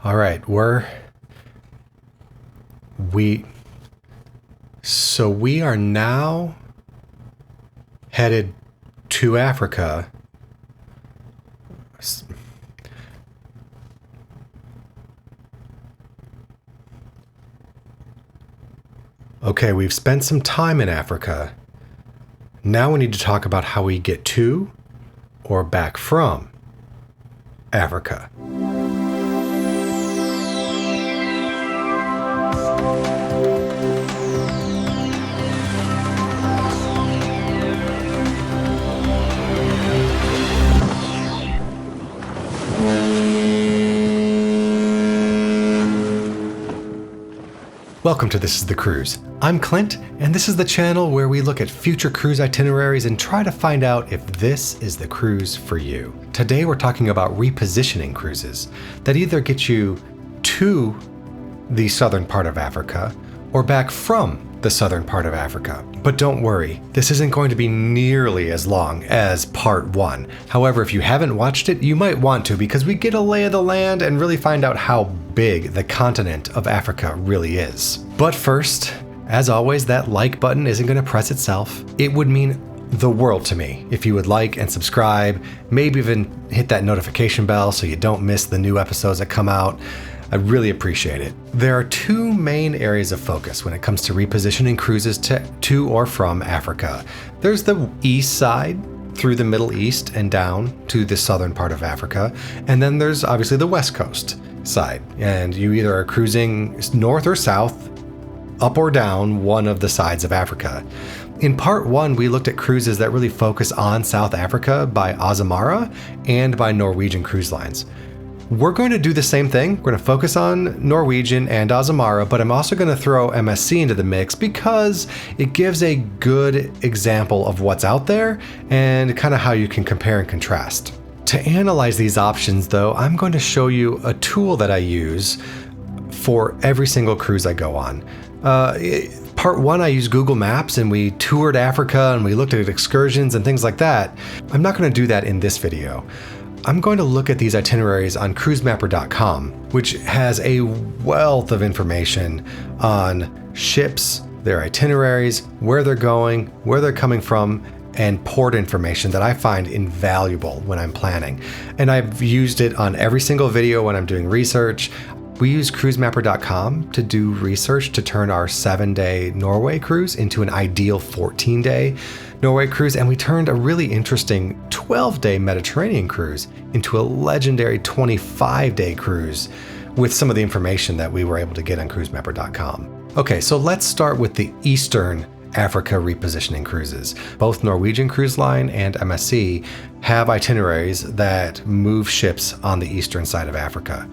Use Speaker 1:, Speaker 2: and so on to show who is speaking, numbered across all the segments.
Speaker 1: All right, we are now headed to Africa. Okay, we've spent some time in Africa. Now we need to talk about how we get to or back from Africa. Welcome to This is the Cruise. I'm Clint, and this is the channel where we look at future cruise itineraries and try to find out if this is the cruise for you. Today we're talking about repositioning cruises that either get you to the southern part of Africa or back from the southern part of Africa. But don't worry, this isn't going to be nearly as long as part one. However, if you haven't watched it, you might want to, because we get a lay of the land and really find out how big the continent of Africa really is. But first, as always, that like button isn't going to press itself. It would mean the world to me if you would like and subscribe, maybe even hit that notification bell so you don't miss the new episodes that come out. I really appreciate it. There are two main areas of focus when it comes to repositioning cruises to or from Africa. There's the east side through the Middle East and down to the southern part of Africa. And then there's obviously the west coast side. And you either are cruising north or south, up or down one of the sides of Africa. In part one, we looked at cruises that really focus on South Africa by Azamara and by Norwegian Cruise Lines. We're going to do the same thing. We're going to focus on Norwegian and Azamara, but I'm also going to throw MSC into the mix because it gives a good example of what's out there and kind of how you can compare and contrast. To analyze these options, though, I'm going to show you a tool that I use for every single cruise I go on. Part one, I used Google Maps and we toured Africa and we looked at excursions and things like that. I'm not going to do that in this video. I'm going to look at these itineraries on cruisemapper.com, which has a wealth of information on ships, their itineraries, where they're going, where they're coming from, and port information that I find invaluable when I'm planning. And I've used it on every single video when I'm doing research. We use cruisemapper.com to do research to turn our 7-day Norway cruise into an ideal 14-day Norway cruise, and we turned a really interesting 12-day Mediterranean cruise into a legendary 25-day cruise with some of the information that we were able to get on cruisemapper.com. Okay, so let's start with the Eastern Africa repositioning cruises. Both Norwegian Cruise Line and MSC have itineraries that move ships on the eastern side of Africa.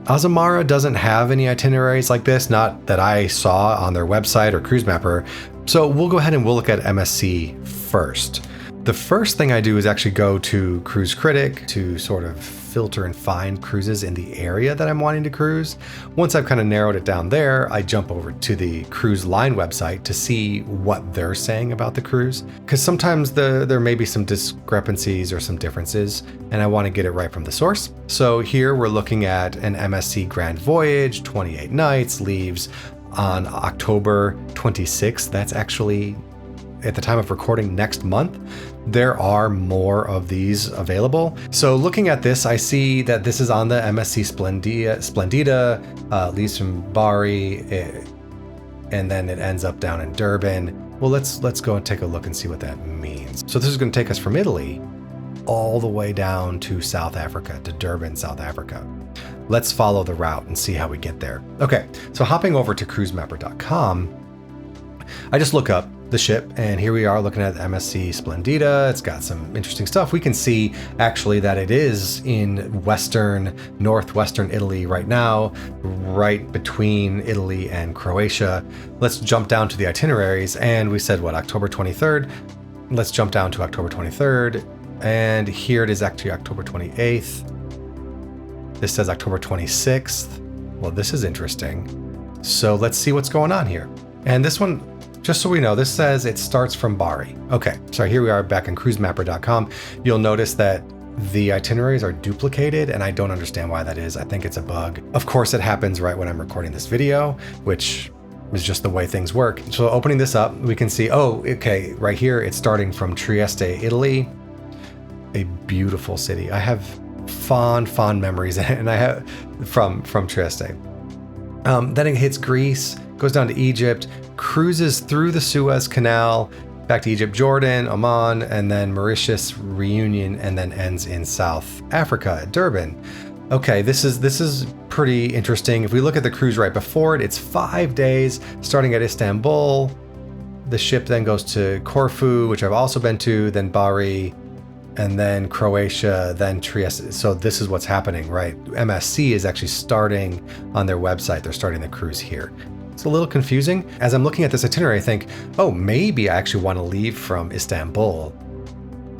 Speaker 1: Azamara doesn't have any itineraries like this, not that I saw on their website or CruiseMapper, so we'll go ahead and we'll look at MSC first. The first thing I do is actually go to Cruise Critic to sort of filter and find cruises in the area that I'm wanting to cruise. Once I've kind of narrowed it down there, I jump over to the cruise line website to see what they're saying about the cruise. Because sometimes there may be some discrepancies or some differences, and I want to get it right from the source. So here we're looking at an MSC Grand Voyage, 28 nights, leaves on October 26th. That's actually, at the time of recording, next month. There are more of these available. So looking at this, I see that this is on the MSC Splendida, leaves from Bari, and then it ends up down in Durban. Well, let's go and take a look and see what that means. So this is going to take us from Italy all the way down to South Africa, to Durban, South Africa. Let's follow the route and see how we get there. Okay, so hopping over to cruisemapper.com, I just look up the ship, and here we are looking at MSC Splendida. It's got some interesting stuff. We can see actually that it is in northwestern Italy right now, right between Italy and Croatia. Let's jump down to the itineraries, and we said what, October 23rd? Let's jump down to October 23rd, and here it is actually October 28th. This says October 26th. Well, this is interesting. So let's see what's going on here. And this one, just so we know, this says it starts from Bari. Okay, so here we are back in cruisemapper.com. You'll notice that the itineraries are duplicated, and I don't understand why that is. I think it's a bug. Of course, it happens right when I'm recording this video, which is just the way things work. So opening this up, we can see, oh, okay, right here, it's starting from Trieste, Italy, a beautiful city. I have fond memories, and I have from Trieste. Then it hits Greece, goes down to Egypt, cruises through the Suez Canal, back to Egypt, Jordan, Oman, and then Mauritius, Reunion, and then ends in South Africa at Durban. Okay, this is pretty interesting. If we look at the cruise right before it, it's 5 days, starting at Istanbul. The ship then goes to Corfu, which I've also been to, then Bari, and then Croatia, then Trieste. So this is what's happening, right? MSC is actually starting on their website. They're starting the cruise here. It's a little confusing. As I'm looking at this itinerary, I think, oh, maybe I actually want to leave from Istanbul,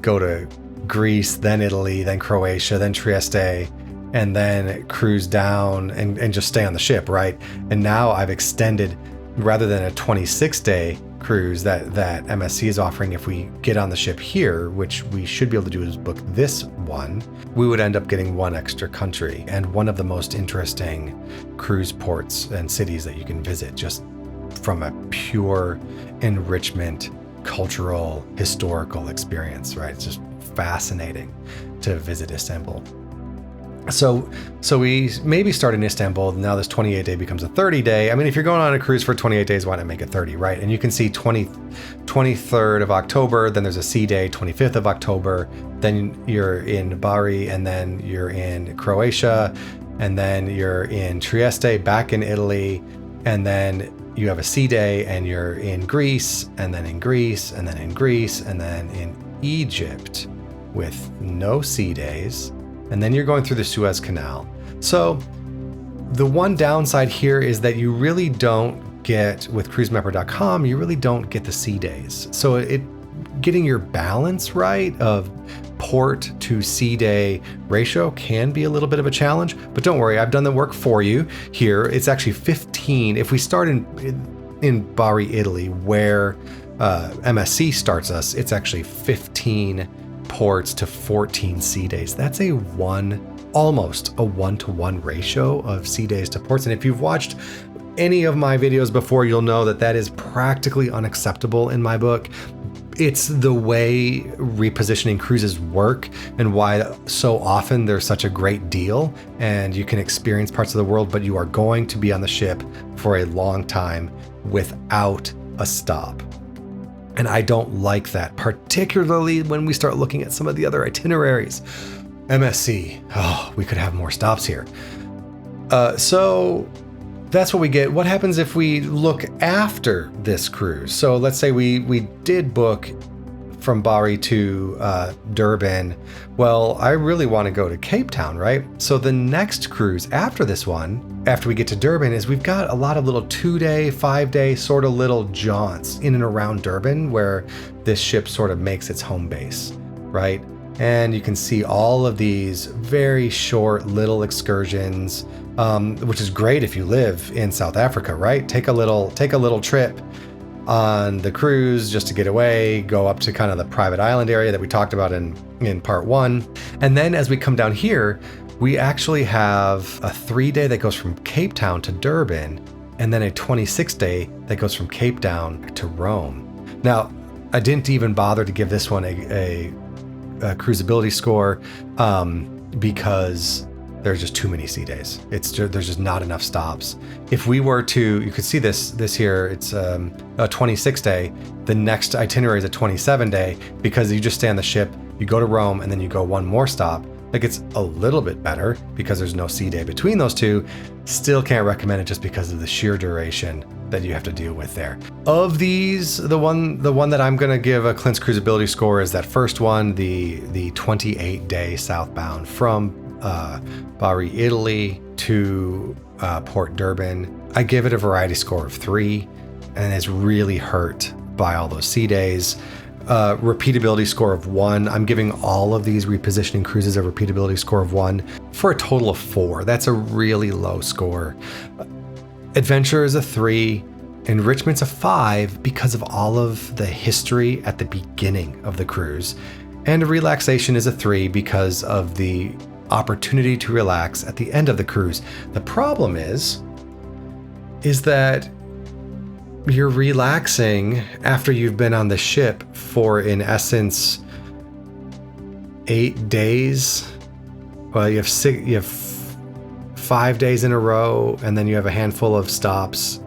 Speaker 1: go to Greece, then Italy, then Croatia, then Trieste, and then cruise down and just stay on the ship, right? And now I've extended, rather than a 26-day cruise that MSC is offering, if we get on the ship here, which we should be able to do is book this one, we would end up getting one extra country and one of the most interesting cruise ports and cities that you can visit, just from a pure enrichment, cultural, historical experience, right? It's just fascinating to visit Istanbul. So we maybe start in Istanbul. Now this 28-day becomes a 30-day. I mean, if you're going on a cruise for 28 days, why not make it 30, right? And you can see 23rd of October, then there's a sea day, 25th of October, then you're in Bari, and then you're in Croatia, and then you're in Trieste, back in Italy, and then you have a sea day, and you're in Greece, and then in Greece, and then in Greece, and then in Egypt with no sea days. And then you're going through the Suez Canal. So the one downside here is that you really don't get, with cruisemapper.com, you really don't get the sea days. So getting your balance right of port to sea day ratio can be a little bit of a challenge, but don't worry, I've done the work for you here. It's actually 15. If we start in Bari, Italy, where MSC starts us, it's actually 15 ports to 14 sea days. That's almost a 1-to-1 ratio of sea days to ports. And if you've watched any of my videos before, you'll know that is practically unacceptable in my book. It's the way repositioning cruises work and why so often they're such a great deal and you can experience parts of the world, but you are going to be on the ship for a long time without a stop. And I don't like that, particularly when we start looking at some of the other itineraries. MSC, we could have more stops here. So that's what we get. What happens if we look after this cruise? So let's say we did book from Bari to Durban. Well, I really want to go to Cape Town, right? So the next cruise after this one, after we get to Durban, is we've got a lot of little 2-day, 5-day sort of little jaunts in and around Durban where this ship sort of makes its home base, right? And you can see all of these very short little excursions, which is great if you live in South Africa, right? Take a little trip on the cruise just to get away, go up to kind of the private island area that we talked about in part 1. And then as we come down here, we actually have a 3-day that goes from Cape Town to Durban, and then a 26-day that goes from Cape Town to Rome. Now, I didn't even bother to give this one a cruisability score because there's just too many sea days. There's just not enough stops. If we were to, you could see this here, it's a 26-day. The next itinerary is a 27-day because you just stay on the ship, you go to Rome, and then you go one more stop. Like, it's a little bit better because there's no sea day between those two. Still can't recommend it just because of the sheer duration that you have to deal with there. Of these, the one that I'm gonna give a Clint's cruisability score is that first one, the 28-day southbound from Bari, Italy to Port Durban. I give it a variety score of 3, and it's really hurt by all those sea days. Repeatability score of 1. I'm giving all of these repositioning cruises a repeatability score of 1 for a total of 4. That's a really low score. Adventure is a 3. Enrichment's a 5 because of all of the history at the beginning of the cruise. And a relaxation is a 3 because of the opportunity to relax at the end of the cruise. The problem is that you're relaxing after you've been on the ship for, in essence, 8 days. Well, you have 5 days in a row, and then you have a handful of stops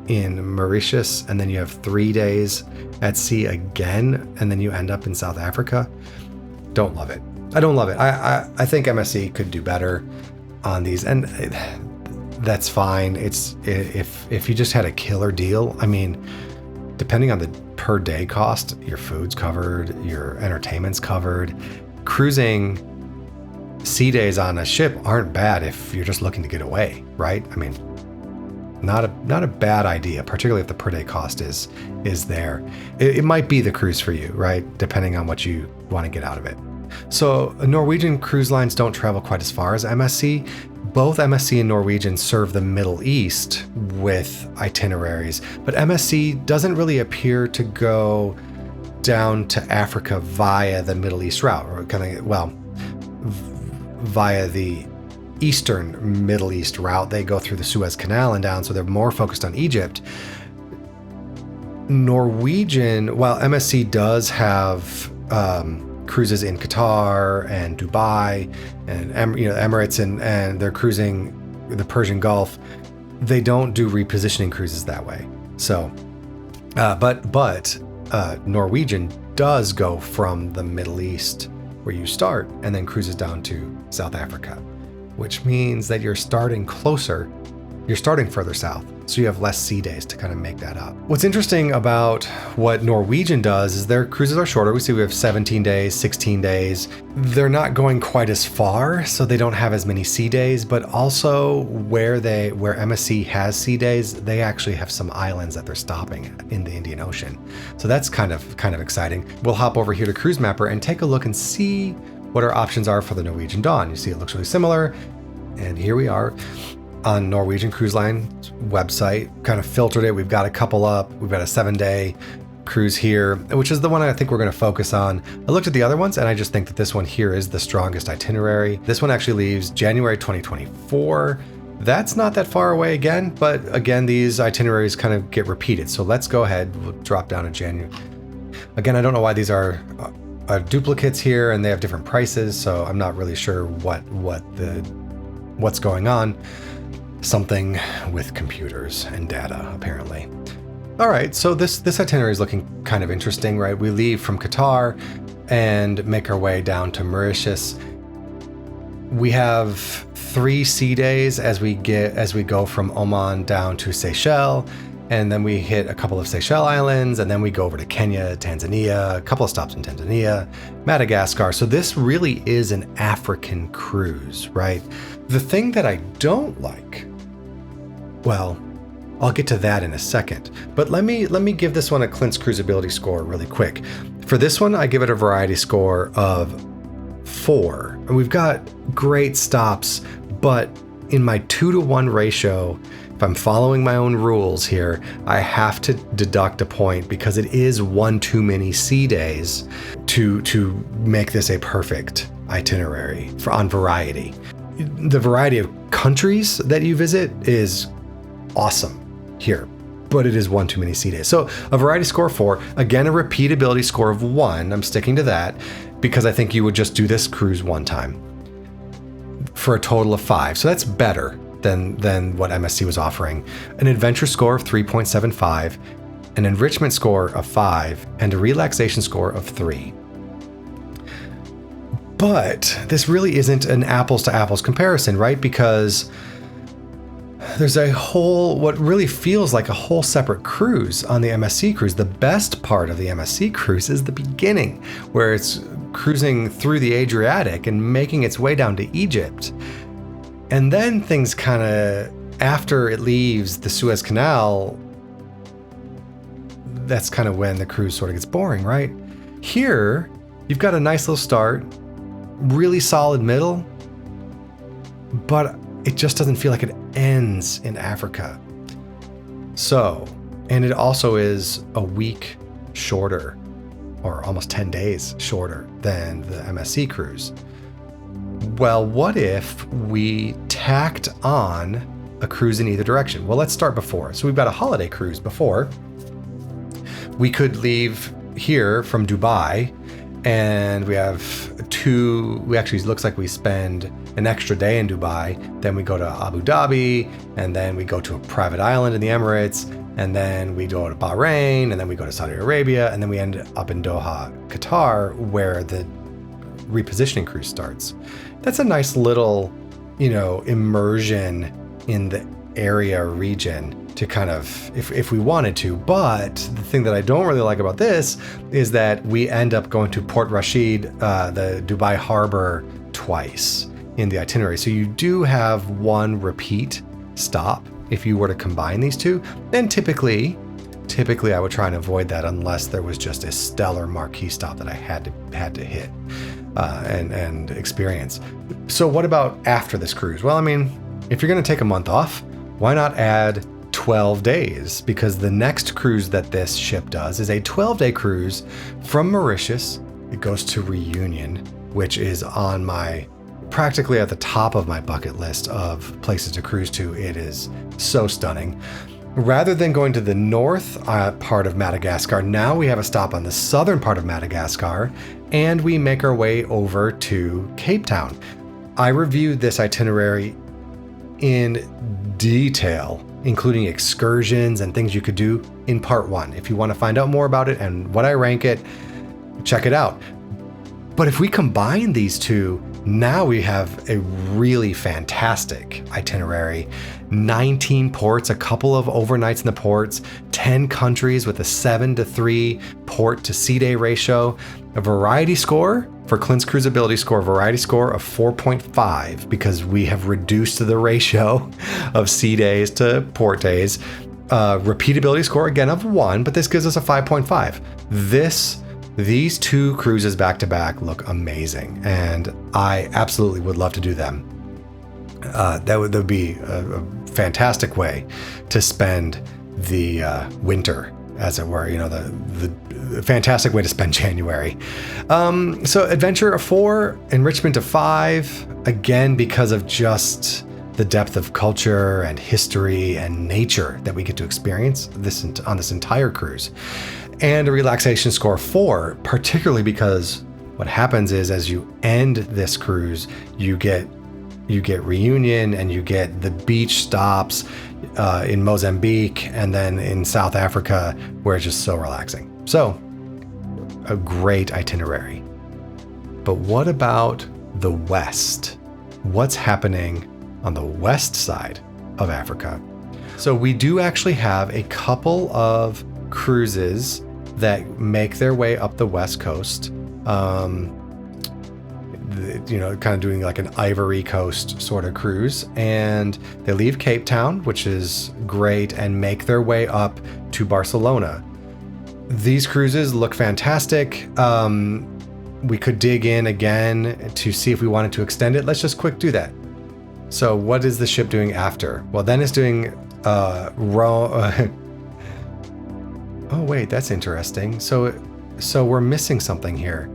Speaker 1: in Mauritius, and then you have 3 days at sea again, and then you end up in South Africa. Don't love it. I don't love it. I think MSC could do better on these, and that's fine. It's if you just had a killer deal. I mean, depending on the per day cost, your food's covered, your entertainment's covered. Cruising sea days on a ship aren't bad if you're just looking to get away, right? I mean, not a bad idea, particularly if the per day cost is there. It might be the cruise for you, right? Depending on what you want to get out of it. So Norwegian cruise lines don't travel quite as far as MSC. Both MSC and Norwegian serve the Middle East with itineraries, but MSC doesn't really appear to go down to Africa via the Middle East route, or via the Eastern Middle East route. They go through the Suez Canal and down, so they're more focused on Egypt. Norwegian, while MSC does have cruises in Qatar and Dubai and Emirates, and they're cruising the Persian Gulf, they don't do repositioning cruises that way. So, but Norwegian does go from the Middle East where you start and then cruises down to South Africa, which means that you're starting further south. So you have less sea days to kind of make that up. What's interesting about what Norwegian does is their cruises are shorter. We have 17 days, 16 days. They're not going quite as far, so they don't have as many sea days, but also where MSC has sea days, they actually have some islands that they're stopping at in the Indian Ocean. So that's kind of exciting. We'll hop over here to Cruise Mapper and take a look and see what our options are for the Norwegian Dawn. You see it looks really similar. And here we are on Norwegian Cruise Line's website, kind of filtered it. We've got a couple up. We've got a 7-day cruise here, which is the one I think we're going to focus on. I looked at the other ones and I just think that this one here is the strongest itinerary. This one actually leaves January 2024. That's not that far away again, but again, these itineraries kind of get repeated. So let's go ahead. We'll drop down to January. Again, I don't know why these are duplicates here and they have different prices. So I'm not really sure what's going on. Something with computers and data, apparently. All right, so this itinerary is looking kind of interesting, right? We leave from Qatar and make our way down to Mauritius. We have 3 sea days as we go from Oman down to Seychelles, and then we hit a couple of Seychelles Islands, and then we go over to Kenya, Tanzania, a couple of stops in Tanzania, Madagascar. So this really is an African cruise, right? The thing that I don't like, well, I'll get to that in a second, but let me give this one a Clint's cruisability score really quick. For this one, I give it a variety score of 4. And we've got great stops, but in my 2-to-1 ratio, if I'm following my own rules here, I have to deduct a point because it is one too many sea days to make this a perfect itinerary on variety. The variety of countries that you visit is awesome here, but it is one too many sea days. So a variety score of 4, again, a repeatability score of 1. I'm sticking to that because I think you would just do this cruise one time for a total of 5. So that's better than what MSC was offering. An adventure score of 3.75, an enrichment score of 5, and a relaxation score of 3. But this really isn't an apples to apples comparison, right? Because there's what really feels like a whole separate cruise on the MSC cruise. The best part of the MSC cruise is the beginning, where it's cruising through the Adriatic and making its way down to Egypt. And then things kind of, after it leaves the Suez Canal, that's kind of when the cruise sort of gets boring, right? Here, you've got a nice little start, really solid middle, but it just doesn't feel like it ends in Africa. So, and it also is a week shorter or almost 10 days shorter than the MSC cruise. Well, what if we tacked on a cruise in either direction? Well, let's start before. So we've got a holiday cruise before. We could leave here from Dubai, and we have it looks like we spend an extra day in Dubai, then we go to Abu Dhabi, and then we go to a private island in the Emirates, and then we go to Bahrain, and then we go to Saudi Arabia, and then we end up in Doha, Qatar, where the repositioning cruise starts. That's a nice little, immersion in the area region to kind of, if we wanted to. But the thing that I don't really like about this is that we end up going to Port Rashid, the Dubai harbor, twice in the itinerary. So you do have one repeat stop if you were to combine these two. Then typically I would try and avoid that unless there was just a stellar marquee stop that I had to hit and experience. So what about after this cruise? Well, I mean, if you're going to take a month off, why not add 12 days? Because the next cruise that this ship does is a 12-day cruise from Mauritius. It goes to Reunion, which is on practically at the top of my bucket list of places to cruise to. It is so stunning. Rather than going to the north part of Madagascar, now we have a stop on the southern part of Madagascar, and we make our way over to Cape Town. I reviewed this itinerary in detail, including excursions and things you could do in part 1. If you want to find out more about it and what I rank it, check it out. But if we combine these two, now we have a really fantastic itinerary. 19 ports, a couple of overnights in the ports, 10 countries with a 7-to-3 port to sea day ratio, a variety score for Clint's cruisability score, variety score of 4.5 because we have reduced the ratio of sea days to port days. Repeatability score again of 1, but this gives us a 5.5. These two cruises back to back look amazing, and I absolutely would love to do them. That would be a fantastic way to spend the winter, as it were. The fantastic way to spend January. So adventure of 4, enrichment of 5. Again, because of just the depth of culture and history and nature that we get to experience on this entire cruise. And a relaxation score 4, particularly because what happens is as you end this cruise, you get Reunion and you get the beach stops in Mozambique and then in South Africa, where it's just so relaxing. So a great itinerary. But what about the West? What's happening on the west side of Africa? So we do actually have a couple of cruises that make their way up the west coast, kind of doing like an Ivory Coast sort of cruise, and they leave Cape Town, which is great, and make their way up to Barcelona. These cruises look fantastic. We could dig in again to see if we wanted to extend it. Let's just quick do that. So what is the ship doing after? Well, then it's doing Rome. Oh wait, that's interesting. So we're missing something here.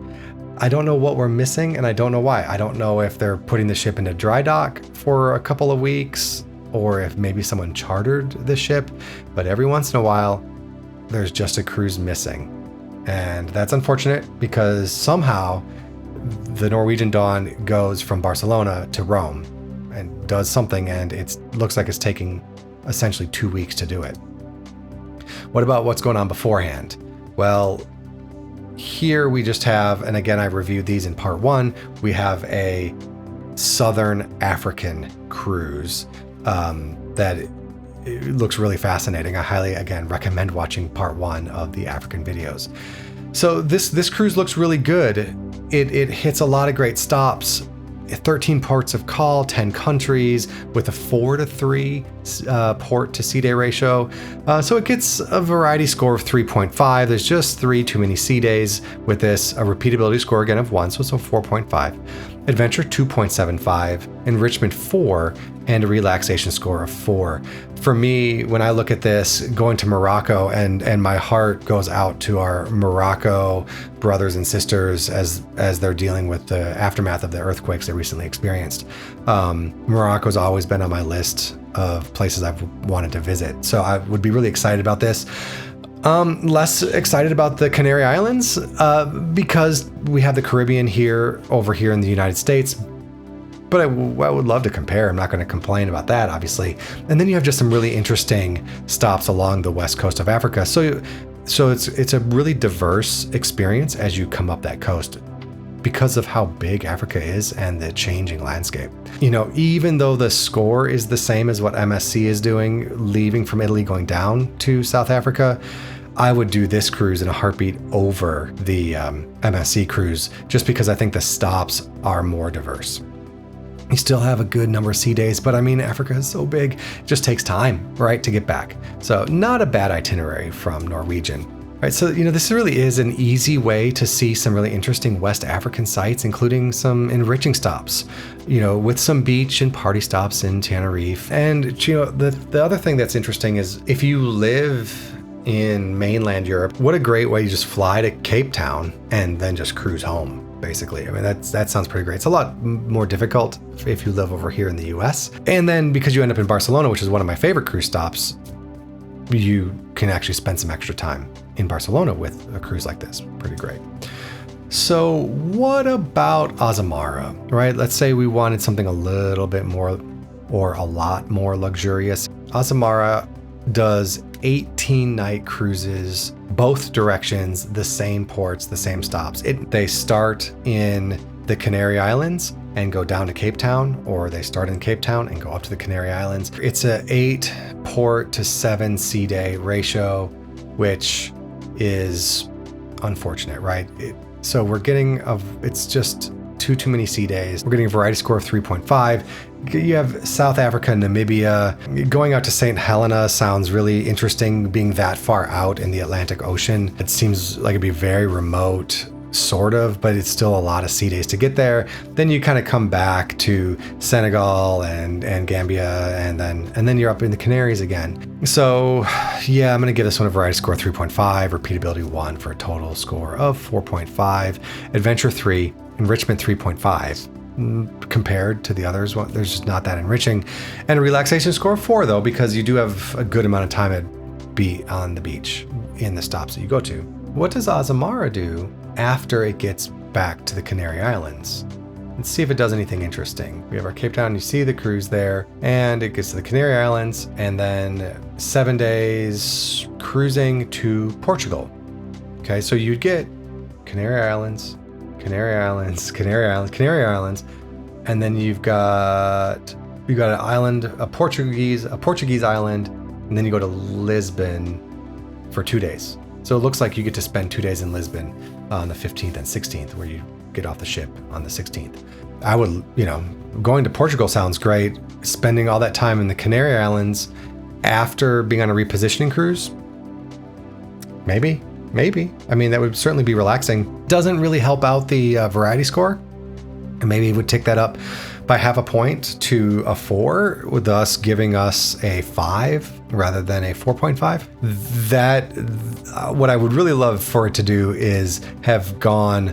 Speaker 1: I don't know what we're missing, and I don't know why. I don't know if they're putting the ship into dry dock for a couple of weeks, or if maybe someone chartered the ship, but every once in a while, there's just a cruise missing. And that's unfortunate because somehow the Norwegian Dawn goes from Barcelona to Rome and does something, and it looks like it's taking essentially 2 weeks to do it. What about what's going on beforehand? Well, here we just have, and again, I reviewed these in part 1, we have a Southern African cruise that it looks really fascinating. I highly, again, recommend watching part 1 of the African videos. So this cruise looks really good. It hits a lot of great stops. 13 ports of call, 10 countries with a 4-to-3 port to sea day ratio. So it gets a variety score of 3.5. There's just 3 too many sea days with this. A repeatability score again of 1, so it's a 4.5. adventure 2.75, enrichment 4, and a relaxation score of 4. For me, when I look at this, going to Morocco, and my heart goes out to our Morocco brothers and sisters as they're dealing with the aftermath of the earthquakes they recently experienced. Morocco's always been on my list of places I've wanted to visit, so I would be really excited about this. Less excited about the Canary Islands because we have the Caribbean over here in the United States. But I would love to compare. I'm not going to complain about that, obviously. And then you have just some really interesting stops along the west coast of Africa. So it's a really diverse experience as you come up that coast because of how big Africa is and the changing landscape. Even though the score is the same as what MSC is doing, leaving from Italy, going down to South Africa, I would do this cruise in a heartbeat over the MSC cruise, just because I think the stops are more diverse. You still have a good number of sea days, but Africa is so big, it just takes time, right, to get back. So not a bad itinerary from Norwegian. Right, so this really is an easy way to see some really interesting West African sites, including some enriching stops, with some beach and party stops in Tenerife. And the other thing that's interesting is if you live in mainland Europe, what a great way to just fly to Cape Town and then just cruise home. Basically, that sounds pretty great. It's a lot more difficult if you live over here in the US. And then because you end up in Barcelona, which is one of my favorite cruise stops, you can actually spend some extra time in Barcelona with a cruise like this. Pretty great. So what about Azamara, right? Let's say we wanted something a little bit more or a lot more luxurious. Azamara does 18-night cruises, both directions, the same ports, the same stops. They start in the Canary Islands and go down to Cape Town, or they start in Cape Town and go up to the Canary Islands. It's a 8 port to 7 sea day ratio, which is unfortunate, right? So we're getting it's just too many sea days. We're getting a variety score of 3.5. You have South Africa, Namibia. Going out to St. Helena sounds really interesting, being that far out in the Atlantic Ocean. It seems like it'd be very remote, sort of, but it's still a lot of sea days to get there. Then you kind of come back to Senegal and Gambia, and then you're up in the Canaries again. So yeah, I'm gonna give this one a variety score 3.5, repeatability 1 for a total score of 4.5, adventure 3, enrichment 3.5. Compared to the others, there's just not that enriching, and a relaxation score of 4 though, because you do have a good amount of time on the beach in the stops that you go to. What does Azamara do after it gets back to the Canary Islands? Let's see if it does anything interesting. We have our Cape Town, you see the cruise there, and it gets to the Canary Islands, and then 7 days cruising to Portugal. Okay, so you'd get Canary Islands, Canary Islands, Canary Islands, Canary Islands, and then you've got an island, a Portuguese island, and then you go to Lisbon for 2 days. So it looks like you get to spend 2 days in Lisbon on the 15th and 16th, where you get off the ship on the 16th. I would, going to Portugal sounds great. Spending all that time in the Canary Islands after being on a repositioning cruise, maybe. That would certainly be relaxing. Doesn't really help out the variety score. And maybe it would tick that up by half a point to a 4, with thus giving us a 5 rather than a 4.5. What I would really love for it to do is have gone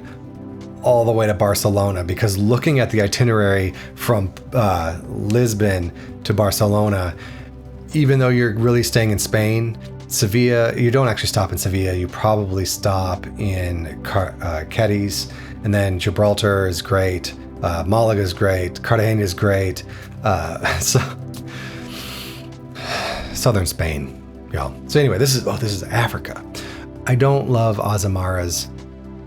Speaker 1: all the way to Barcelona, because looking at the itinerary from Lisbon to Barcelona, even though you're really staying in Spain, Sevilla, you don't actually stop in Sevilla. You probably stop in Cadiz, and then Gibraltar is great. Malaga is great. Cartagena is great. So southern Spain, y'all. So anyway, this is Africa. I don't love Azamara's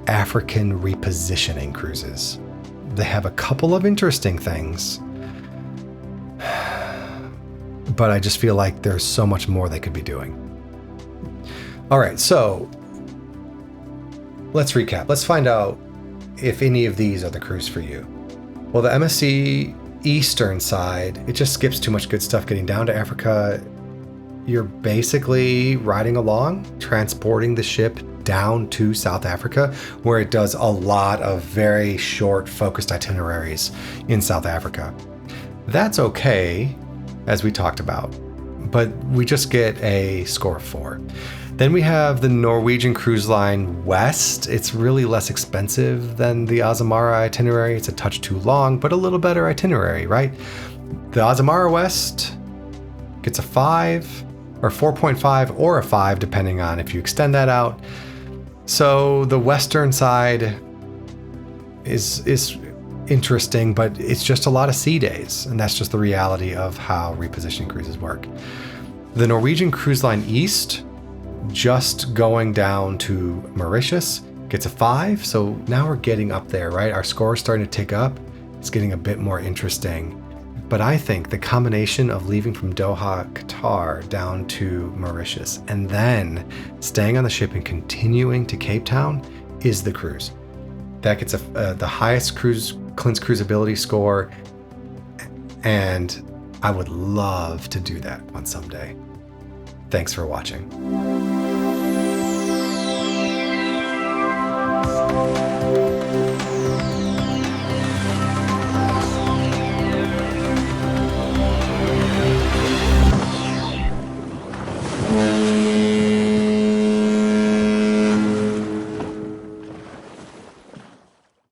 Speaker 1: African repositioning cruises. They have a couple of interesting things, but I just feel like there's so much more they could be doing. All right, so let's recap. Let's find out if any of these are the cruise for you. Well, the MSC Eastern side, it just skips too much good stuff getting down to Africa. You're basically riding along, transporting the ship down to South Africa, where it does a lot of very short, focused itineraries in South Africa. That's okay, as we talked about, but we just get a score of 4. Then we have the Norwegian Cruise Line West. It's really less expensive than the Azamara itinerary. It's a touch too long, but a little better itinerary, right? The Azamara West gets a 5 or 4.5 or a 5, depending on if you extend that out. So the Western side is interesting, but it's just a lot of sea days. And that's just the reality of how repositioning cruises work. The Norwegian Cruise Line East, just going down to Mauritius, gets a 5. So now we're getting up there, right? Our score is starting to tick up. It's getting a bit more interesting. But I think the combination of leaving from Doha, Qatar, down to Mauritius, and then staying on the ship and continuing to Cape Town is the cruise. That gets the highest Clint's cruisability score, and I would love to do that one someday. Thanks for watching.